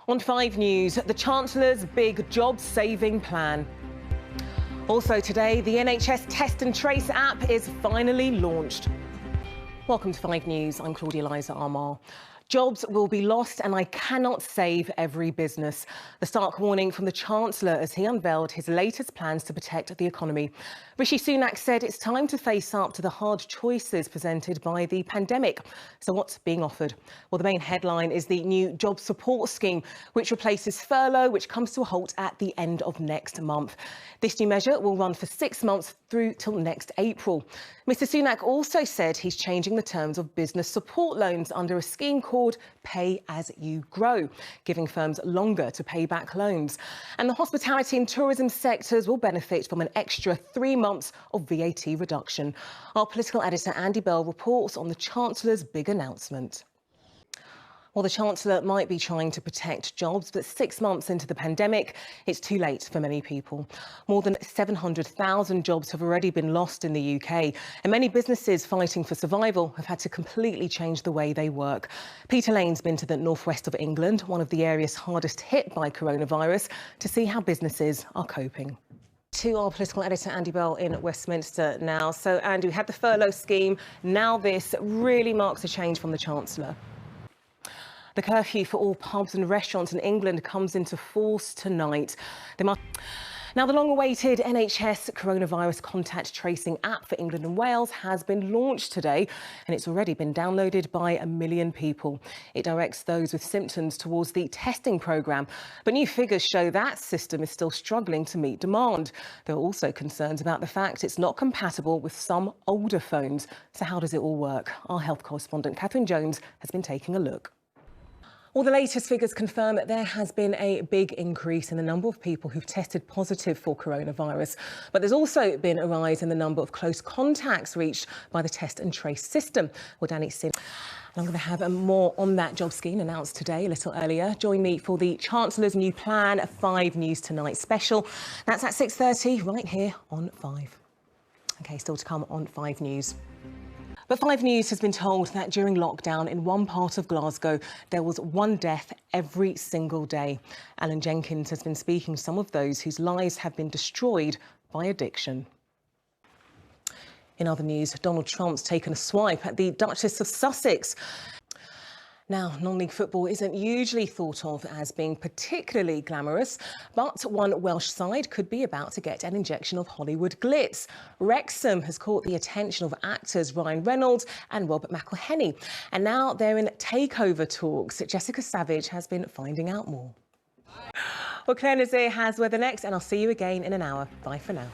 On 5 News, the Chancellor's big job-saving plan. Also today, the NHS Test and Trace app is finally launched. Welcome to 5 News. I'm Claudia Liza Armah. Jobs will be lost and I cannot save every business. The stark warning from the Chancellor as he unveiled his latest plans to protect the economy. Rishi Sunak said it's time to face up to the hard choices presented by the pandemic. So what's being offered? Well, the main headline is the new job support scheme, which replaces furlough, which comes to a halt at the end of next month. This new measure will run for 6 months through till next April. Mr Sunak also said he's changing the terms of business support loans under a scheme called Pay As You Grow, giving firms longer to pay back loans. And the hospitality and tourism sectors will benefit from an extra 3 months of VAT reduction. Our political editor Andy Bell reports on the Chancellor's big announcement. Well, the Chancellor might be trying to protect jobs, but 6 months into the pandemic, it's too late for many people. More than 700,000 jobs have already been lost in the UK, and many businesses fighting for survival have had to completely change the way they work. Peter Lane's been to the northwest of England, one of the areas hardest hit by coronavirus, to see how businesses are coping. To our political editor Andy Bell in Westminster now. So, Andy, we had the furlough scheme. Now this really marks a change from the Chancellor. The curfew for all pubs and restaurants in England comes into force tonight. Now, the long-awaited NHS coronavirus contact tracing app for England and Wales has been launched today, and it's already been downloaded by 1 million people. It directs those with symptoms towards the testing programme, but new figures show that system is still struggling to meet demand. There are also concerns about the fact it's not compatible with some older phones. So how does it all work? Our health correspondent Catherine Jones has been taking a look. Well, the latest figures confirm that there has been a big increase in the number of people who've tested positive for coronavirus. But there's also been a rise in the number of close contacts reached by the test and trace system. Well, Danny Sin, I'm going to have more on that job scheme announced today a little earlier. Join me for the Chancellor's new plan, a 5 News Tonight special. That's at 6:30 right here on 5. OK, still to come on 5 News. But 5 News has been told that during lockdown in one part of Glasgow, there was 1 death every single day. Alan Jenkins has been speaking to some of those whose lives have been destroyed by addiction. In other news, Donald Trump's taken a swipe at the Duchess of Sussex. Now, non-league football isn't usually thought of as being particularly glamorous, but one Welsh side could be about to get an injection of Hollywood glitz. Wrexham has caught the attention of actors Ryan Reynolds and Robert McElhenney, and now they're in takeover talks. Jessica Savage has been finding out more. Well, Claire Nazir has weather next, and I'll see you again in an hour. Bye for now.